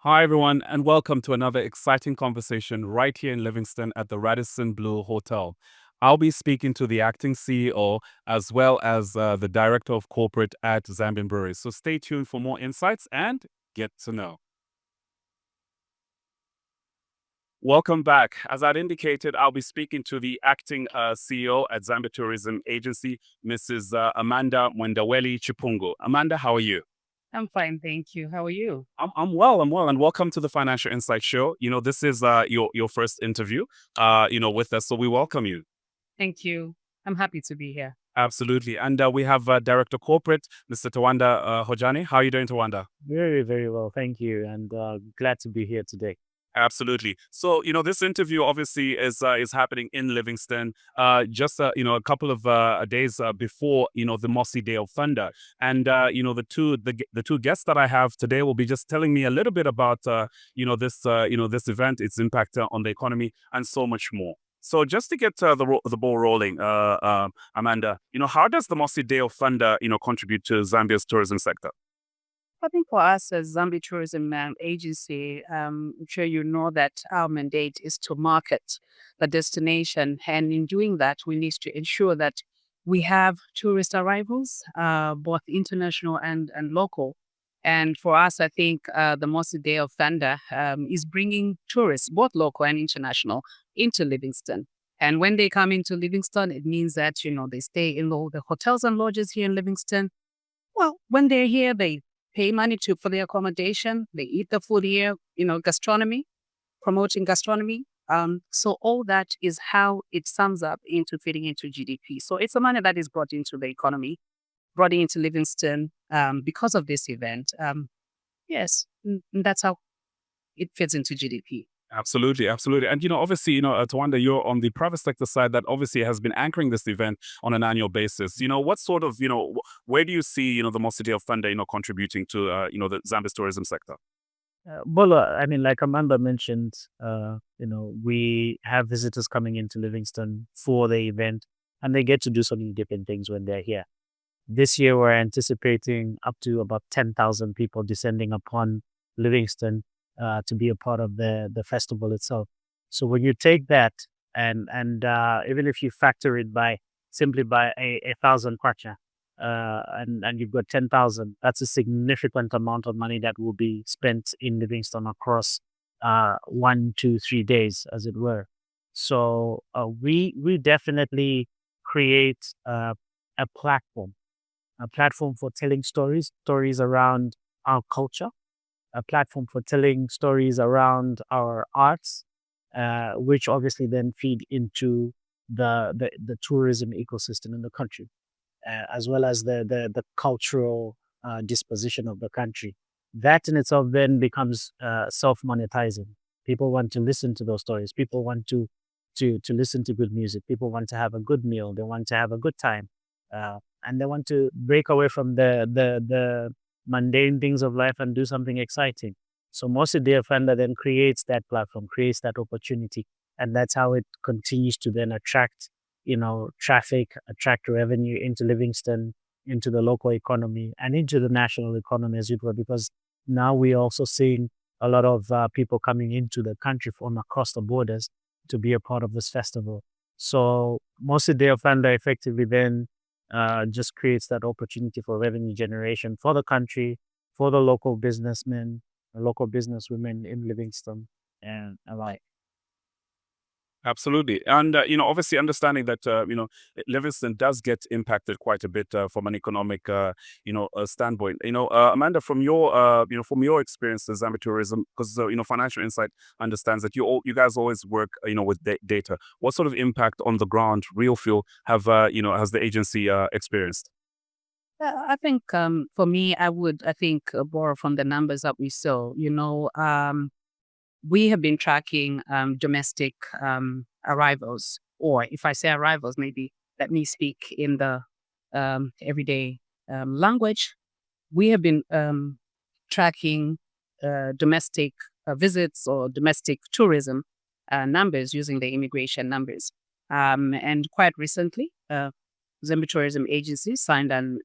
Hi, everyone, and welcome to another exciting conversation right here in Livingstone at the Radisson Blue Hotel. I'll be speaking to the acting CEO as well as the director of corporate at Zambian Breweries. So stay tuned for more insights and get to know. Welcome back. As I'd indicated, I'll be speaking to the acting CEO at Zambia Tourism Agency, Mrs. Amanda Mwendaweli Chipungu. Amanda, how are you? I'm fine, thank you. How are you? I'm well, and welcome to the Financial Insight Show. This is your first interview, with us, so we welcome you. Thank you. I'm happy to be here. Absolutely, and we have Director Corporate, Mr. Tawanda Hojane. How are you doing, Tawanda? Very, very well. Thank you. And glad to be here today. Absolutely. So, this interview obviously is happening in Livingstone, just a couple of days before the Mosi Day of Thunder, and the two guests that I have today will be just telling me a little bit about this event, its impact on the economy, and so much more. So, just to get the ball rolling, Amanda, how does the Mosi Day of Thunder contribute to Zambia's tourism sector? I think for us as Zambia Tourism Agency, I'm sure you know that our mandate is to market the destination. And in doing that, we need to ensure that we have tourist arrivals, both international and local. And for us, I think the Mosi Day of Thunder is bringing tourists, both local and international, into Livingstone. And when they come into Livingstone, it means that, they stay in all the hotels and lodges here in Livingstone. Well, when they're here, they pay money for the accommodation. They eat the food here, gastronomy, promoting gastronomy. So all that is how it sums up into fitting into GDP. So it's the money that is brought into the economy, brought into Livingstone because of this event. Yes, and that's how it fits into GDP. Absolutely, absolutely. And, obviously, Tawanda, you're on the private sector side that obviously has been anchoring this event on an annual basis. What sort of, where do you see, the Mosi Day of Thunder, contributing to, the Zambia's tourism sector? I mean, like Amanda mentioned, we have visitors coming into Livingstone for the event, and they get to do so many different things when they're here. This year, we're anticipating up to about 10,000 people descending upon Livingstone to be a part of the festival itself. So when you take that and even if you factor it simply by a thousand kwacha, and you've got 10,000, that's a significant amount of money that will be spent in Livingstone across 1, 2, 3 days, as it were. So we definitely create a platform for telling stories around our culture, a platform for telling stories around our arts, which obviously then feed into the tourism ecosystem in the country, as well as the cultural disposition of the country. That in itself then becomes self-monetizing. People want to listen to those stories. People want to listen to good music. People want to have a good meal. They want to have a good time, and they want to break away from the mundane things of life and do something exciting. So Mosi Day of Thunder then creates that platform, creates that opportunity, and that's how it continues to then attract, traffic, attract revenue into Livingstone, into the local economy, and into the national economy as it were, because now we're also seeing a lot of people coming into the country from across the borders to be a part of this festival. So Mosi Day of Thunder effectively then just creates that opportunity for revenue generation for the country, for the local businessmen, the local businesswomen in Livingstone, and alike. Absolutely. And, obviously understanding that, Livingston does get impacted quite a bit from an economic, standpoint. Amanda, from your experience as Zambia Tourism, because, Financial Insight understands that you guys always work, with data. What sort of impact on the ground, real feel, has the agency experienced? I think for me, I think borrow from the numbers that we saw. We have been tracking domestic arrivals, or if I say arrivals, maybe let me speak in the everyday language. We have been tracking domestic visits or domestic tourism numbers using the immigration numbers. And quite recently, Zambia Tourism Agency signed a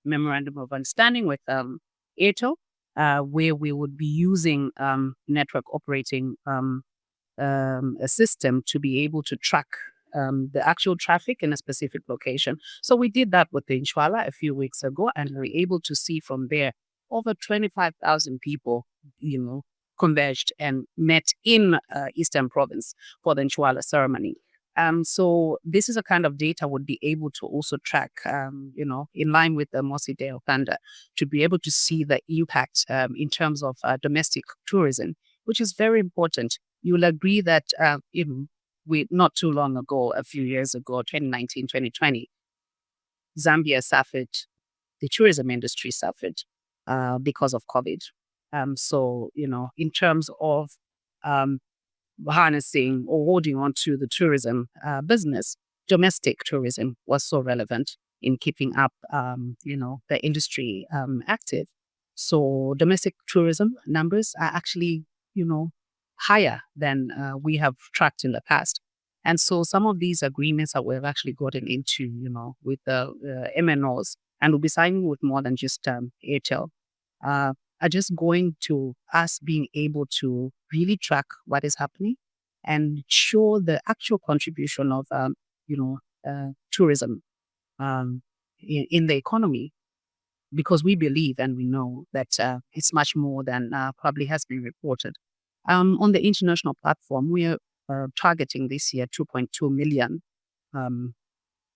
memorandum of understanding with Airtel where we would be using network operating a system to be able to track the actual traffic in a specific location. So we did that with the 𝗙𝗲𝗃 a few weeks ago, and we were able to see from there over 25,000 people, converged and met in Eastern Province for the 𝗙𝗲𝗃 ceremony. So this is a kind of data would be able to also track, in line with the Mosi Day of Thunder, to be able to see the impact in terms of domestic tourism, which is very important. You'll agree that, not too long ago, a few years ago, 2019, 2020, Zambia suffered, the tourism industry suffered because of COVID. So, in terms of harnessing or holding on to the tourism business, domestic tourism was so relevant in keeping up, the industry active. So domestic tourism numbers are actually, higher than we have tracked in the past. And so some of these agreements that we've actually gotten into, with the MNOs, and we'll be signing with more than just Airtel, are just going to us being able to really track what is happening and show the actual contribution of, tourism in the economy, because we believe and we know that it's much more than probably has been reported. On the international platform, we are targeting this year 2.2 million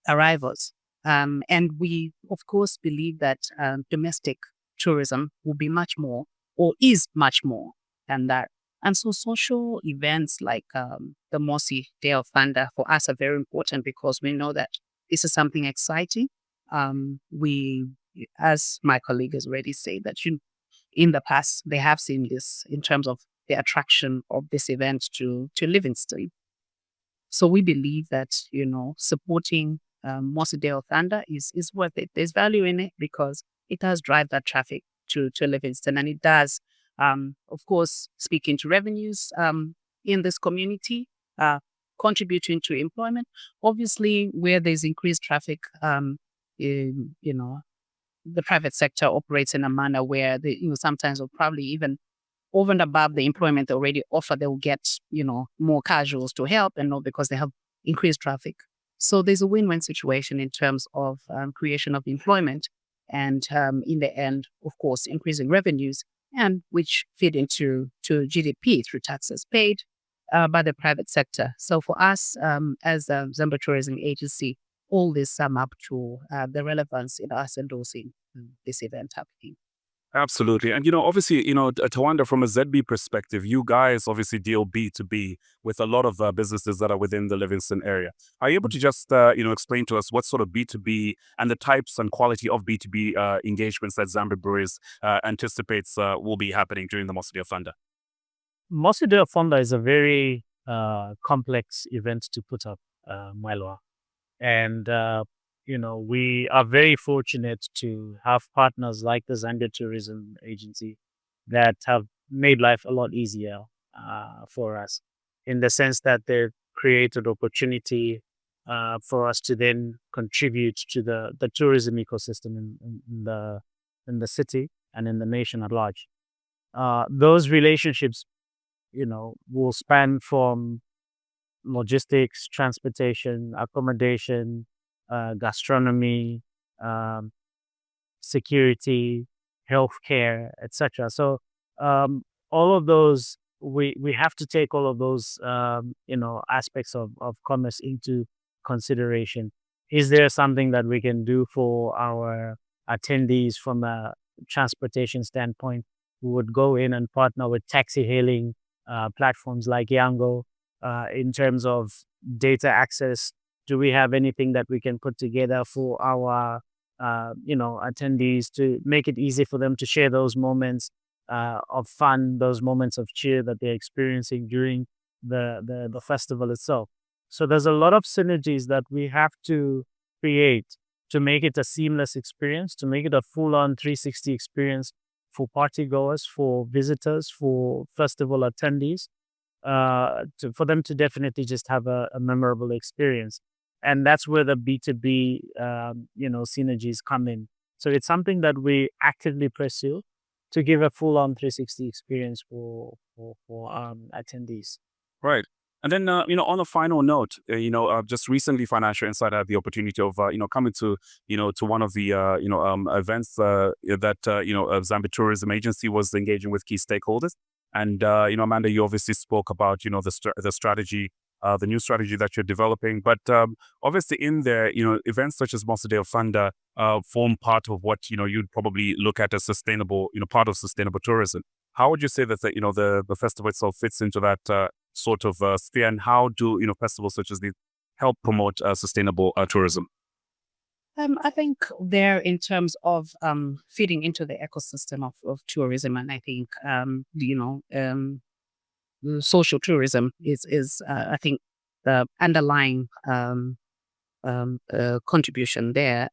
arrivals. And we, of course, believe that domestic tourism will be much more, or is much more than that. And so social events like the Mosi Day of Thunder for us are very important, because we know that this is something exciting. We, as my colleague has already said, that in the past, they have seen this in terms of the attraction of this event to Livingstone. So we believe that, supporting Mosi Day of Thunder is worth it. There's value in it because it does drive that traffic to Livingstone, and it does, of course, speak into revenues in this community, contributing to employment. Obviously, where there's increased traffic, the private sector operates in a manner where they, sometimes will probably even over and above the employment they already offer, they'll get, more casuals to help, and not because they have increased traffic. So there's a win-win situation in terms of creation of employment, and in the end, of course, increasing revenues, and which feed into GDP through taxes paid by the private sector. So for us, as a Zambia Tourism Agency, all this sum up to the relevance in us endorsing this event happening. Absolutely. And, obviously, Tawanda, from a ZB perspective, you guys obviously deal B2B with a lot of businesses that are within the Livingstone area. Are you able to just, explain to us what sort of B2B and the types and quality of B2B engagements that Zambian Breweries anticipates will be happening during the Mosi Day of Thunder? Mosi Day of Thunder is a very complex event to put up, Mwelwa. And, we are very fortunate to have partners like the Zambia Tourism Agency that have made life a lot easier for us, in the sense that they've created opportunity for us to then contribute to the tourism ecosystem in the city and in the nation at large. Those relationships, will span from logistics, transportation, accommodation, gastronomy, security, healthcare, etc. So all of those, we have to take all of those aspects of commerce into consideration. Is there something that we can do for our attendees from a transportation standpoint? We would go in and partner with taxi hailing platforms like Yango in terms of data access. Do we have anything that we can put together for our, attendees to make it easy for them to share those moments of fun, those moments of cheer that they're experiencing during the festival itself? So there's a lot of synergies that we have to create to make it a seamless experience, to make it a full-on 360 experience for partygoers, for visitors, for festival attendees, for them to definitely just have a memorable experience. And that's where the B2B, synergies come in. So it's something that we actively pursue. to give a full-on 360 experience for attendees. Right. And then, on a final note, just recently Financial Insight had the opportunity of, coming to, to one of the, events that, Zambia Tourism Agency was engaging with key stakeholders. And, Amanda, you obviously spoke about, the strategy, the new strategy that you're developing. But obviously in there, events such as Mosi Day of Thunder form part of what, you'd probably look at as sustainable, part of sustainable tourism. How would you say that, the festival itself fits into that sort of sphere, and how do festivals such as these help promote sustainable tourism? I think they're in terms of feeding into the ecosystem of tourism, and I think social tourism is I think the underlying contribution there.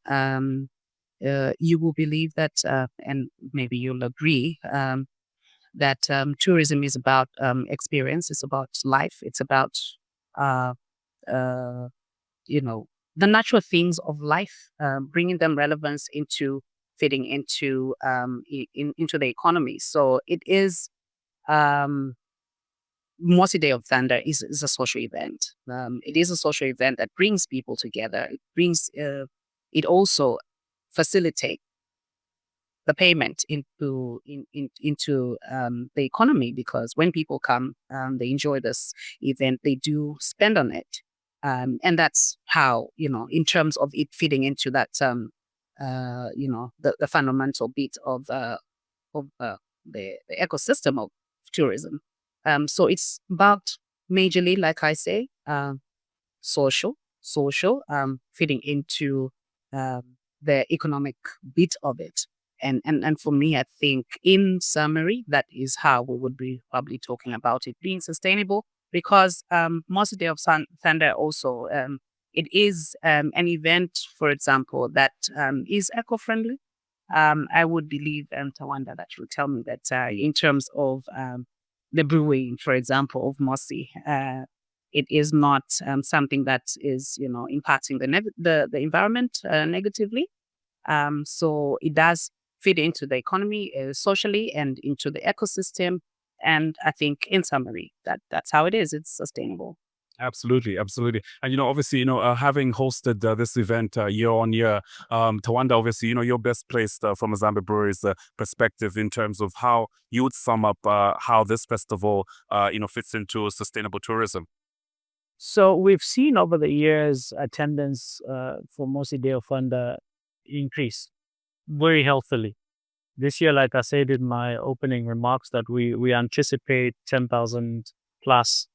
You will believe that, and maybe you'll agree, that tourism is about experience, it's about life, it's about the natural things of life, bringing them relevance into fitting into into the economy. So it is Mosi Day of Thunder is a social event. It is a social event that brings people together. It also facilitates the payment into the economy, because when people come, they enjoy this event, they do spend on it, and that's how in terms of it fitting into that the fundamental bit of the ecosystem of tourism. So it's about majorly, like I say, social, fitting into the economic bit of it. And for me, I think in summary, that is how we would be probably talking about it being sustainable, because Mosi Day of Thunder also, it is an event, for example, that is eco-friendly. I would believe, Tawanda, that you'll tell me that in terms of the brewing, for example, of Mosi, it is not something that is, impacting the environment negatively. So it does fit into the economy socially and into the ecosystem. And I think in summary, that's how it is. It's sustainable. Absolutely, absolutely. And, obviously, having hosted this event year on year, Tawanda, obviously, you're best placed from a Zambian Breweries perspective in terms of how you would sum up how this festival, fits into sustainable tourism. So we've seen over the years attendance for Mosi Day of Thunder increase very healthily. This year, like I said in my opening remarks, that we anticipate 10,000 plus,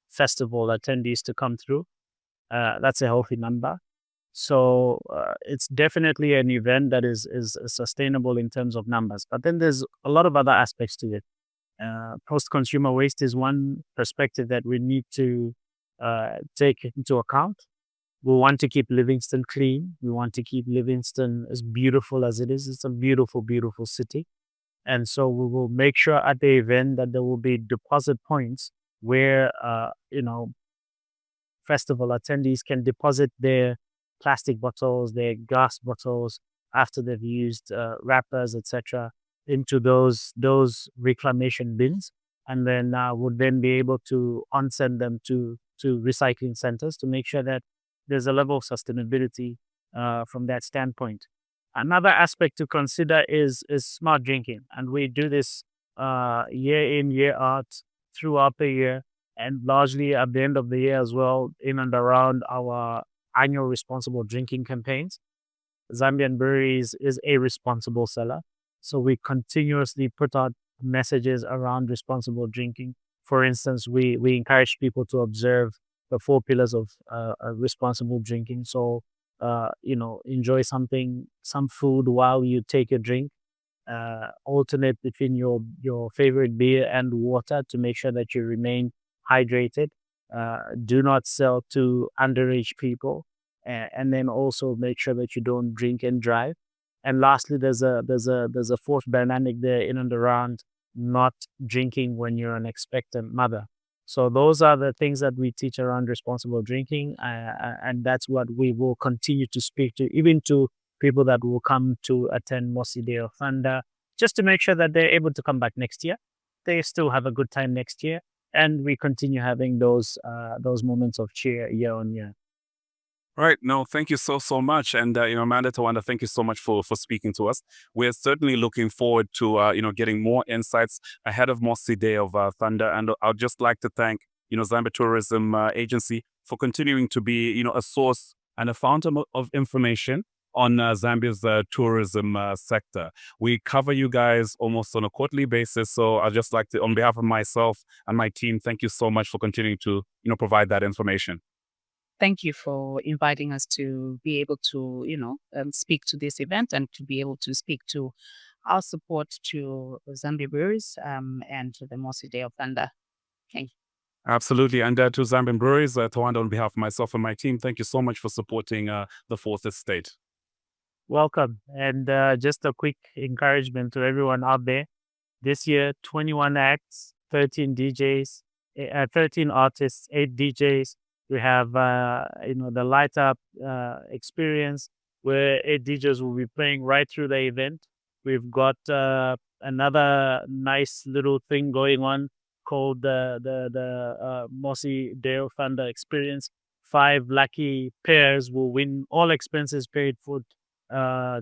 festival attendees to come through. That's a healthy number. So it's definitely an event that is sustainable in terms of numbers. But then there's a lot of other aspects to it. Post-consumer waste is one perspective that we need to take into account. We want to keep Livingstone clean. We want to keep Livingstone as beautiful as it is. It's a beautiful, beautiful city. And so we will make sure at the event that there will be deposit points where, festival attendees can deposit their plastic bottles, their glass bottles after they've used wrappers, etc., into those reclamation bins, and then would then be able to send them to recycling centers to make sure that there's a level of sustainability from that standpoint. Another aspect to consider is smart drinking, and we do this year in, year out, throughout the year, and largely at the end of the year as well, in and around our annual responsible drinking campaigns. Zambian Breweries is a responsible seller, so we continuously put out messages around responsible drinking. For instance, we encourage people to observe the 4 pillars of responsible drinking. So, enjoy some food while you take a drink. Alternate between your favorite beer and water to make sure that you remain hydrated. Do not sell to underage people, and then also make sure that you don't drink and drive. And lastly, there's a fourth dynamic there in and around not drinking when you're an expectant mother. So those are the things that we teach around responsible drinking, and that's what we will continue to speak to, even to people that will come to attend Mosi Day of Thunder, just to make sure that they're able to come back next year. They still have a good time next year, and we continue having those moments of cheer year on year. Right. No, thank you so much. And, Amanda, Tawanda, thank you so much for speaking to us. We're certainly looking forward to, getting more insights ahead of Mosi Day of Thunder. And I'd just like to thank, Zambia Tourism Agency for continuing to be, a source and a fountain of information on Zambia's tourism sector. We cover you guys almost on a quarterly basis. So I'd just like to, on behalf of myself and my team, thank you so much for continuing to, provide that information. Thank you for inviting us to be able to, speak to this event and to be able to speak to our support to Zambian Breweries and to the Mosi Day of Thunder. Thank you. Absolutely. And to Zambian Breweries, Tawanda, on behalf of myself and my team, thank you so much for supporting the Fourth Estate. Welcome. And just a quick encouragement to everyone out there. This year, 21 acts, 13 DJs, 13 artists, 8 DJs. We have, the light up experience where 8 DJs will be playing right through the event. We've got another nice little thing going on called the Mosi Day of Thunder experience. 5 lucky pairs will win all expenses paid for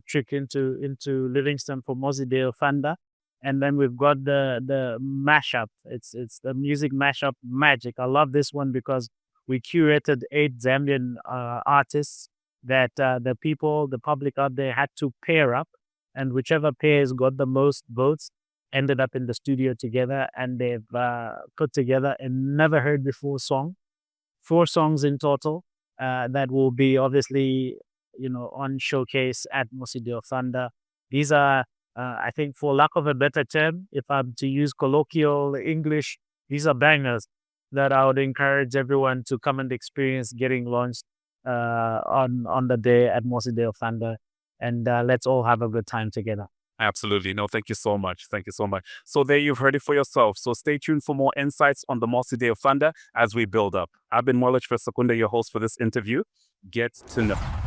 trip into Livingstone for Mosi Day of Thunder. And then we've got the mashup. It's the music mashup magic. I love this one because we curated 8 Zambian artists that the public out there had to pair up, and whichever pairs got the most votes ended up in the studio together, and they've put together a never heard before song, 4 songs in total that will be obviously on showcase at Mosi Day of Thunder. These are, I think, for lack of a better term, if I'm to use colloquial English, these are bangers that I would encourage everyone to come and experience getting launched on the day at Mosi Day of Thunder. And let's all have a good time together. Absolutely. No, thank you so much. Thank you so much. So there you've heard it for yourself. So stay tuned for more insights on the Mosi Day of Thunder as we build up. I've been Mwelwa Chipungu, your host for this interview. Get to know.